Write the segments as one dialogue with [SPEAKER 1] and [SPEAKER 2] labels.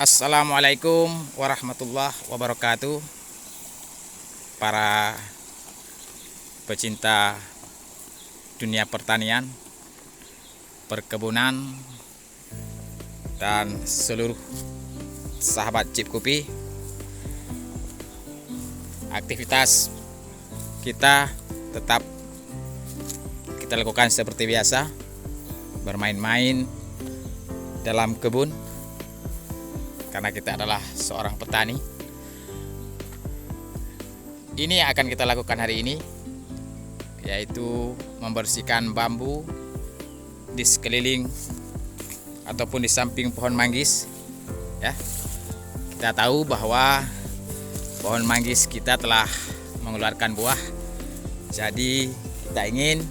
[SPEAKER 1] Assalamualaikum warahmatullahi wabarakatuh. Para pecinta dunia pertanian, perkebunan, dan seluruh sahabat Cip Kopi, aktivitas kita tetap kita lakukan seperti biasa, bermain-main dalam kebun karena kita adalah seorang petani. Ini yang akan kita lakukan hari ini, yaitu membersihkan bambu di sekeliling ataupun di samping pohon manggis. Ya, kita tahu bahwa pohon manggis kita telah mengeluarkan buah, jadi kita ingin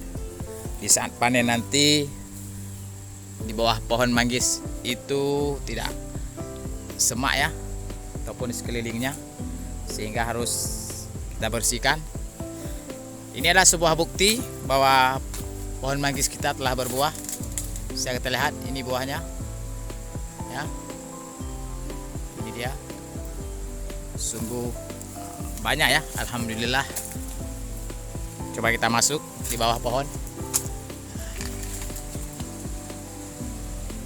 [SPEAKER 1] di saat panen nanti di bawah pohon manggis itu tidak semak ya, ataupun di sekelilingnya, sehingga harus kita bersihkan. Ini adalah sebuah bukti bahwa pohon manggis kita telah berbuah. Bisa kita lihat ini buahnya ya, ini dia, sungguh banyak ya, alhamdulillah. Coba kita masuk di bawah pohon.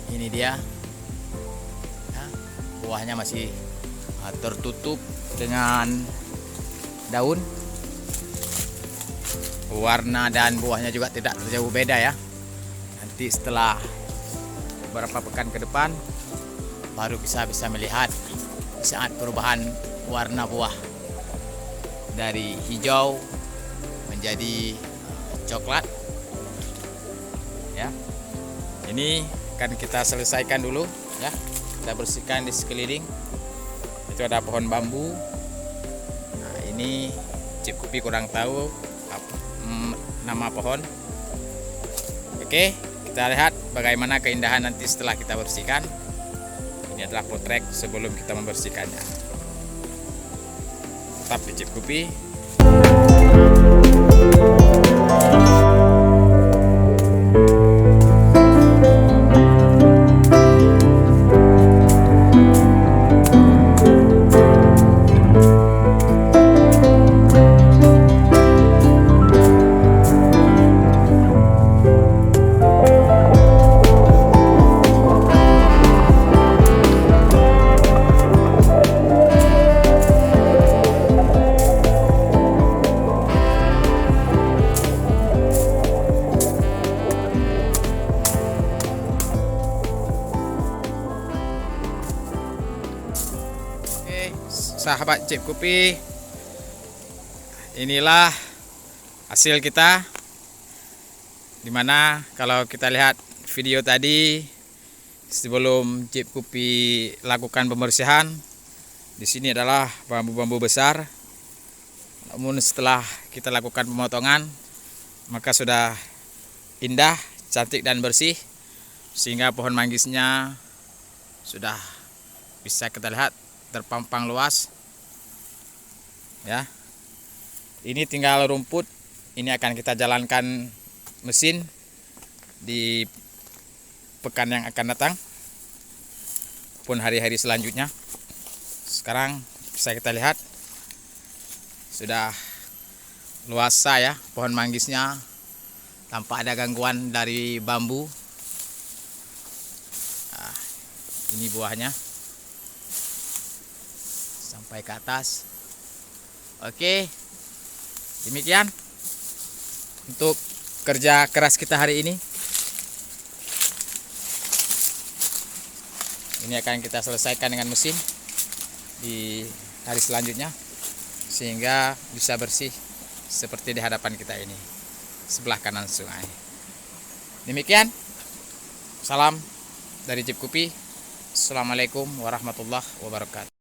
[SPEAKER 1] Ini dia ya, buahnya masih tertutup dengan daun. Warna dan buahnya juga tidak jauh beda ya. Nanti setelah beberapa pekan ke depan baru bisa melihat saat perubahan warna buah dari hijau menjadi coklat ya. Ini akan kita selesaikan dulu ya, kita bersihkan di sekeliling. Itu ada pohon bambu. Nah, ini Cip Kopi kurang tahu nama pohon. Oke, kita lihat bagaimana keindahan nanti setelah kita bersihkan. Ini adalah potret sebelum kita membersihkannya. Tetap di Cip Kopi. Sahabat Cip Kopi, inilah hasil kita. Dimana kalau kita lihat video tadi sebelum Cip Kopi lakukan pembersihan, di sini adalah bambu-bambu besar. Namun setelah kita lakukan pemotongan, maka sudah indah, cantik dan bersih, sehingga pohon manggisnya sudah bisa kita lihat terpampang luas ya. Ini tinggal rumput, ini akan kita jalankan mesin di pekan yang akan datang pun hari-hari selanjutnya. Sekarang bisa kita lihat sudah luasa ya pohon manggisnya, tanpa ada gangguan dari bambu. Nah, ini buahnya sampai ke atas. Oke, demikian untuk kerja keras kita hari ini. Ini akan kita selesaikan dengan mesin di hari selanjutnya, sehingga bisa bersih seperti di hadapan kita ini, sebelah kanan sungai. Demikian, salam dari Cip Kopi. Assalamualaikum warahmatullahi wabarakatuh.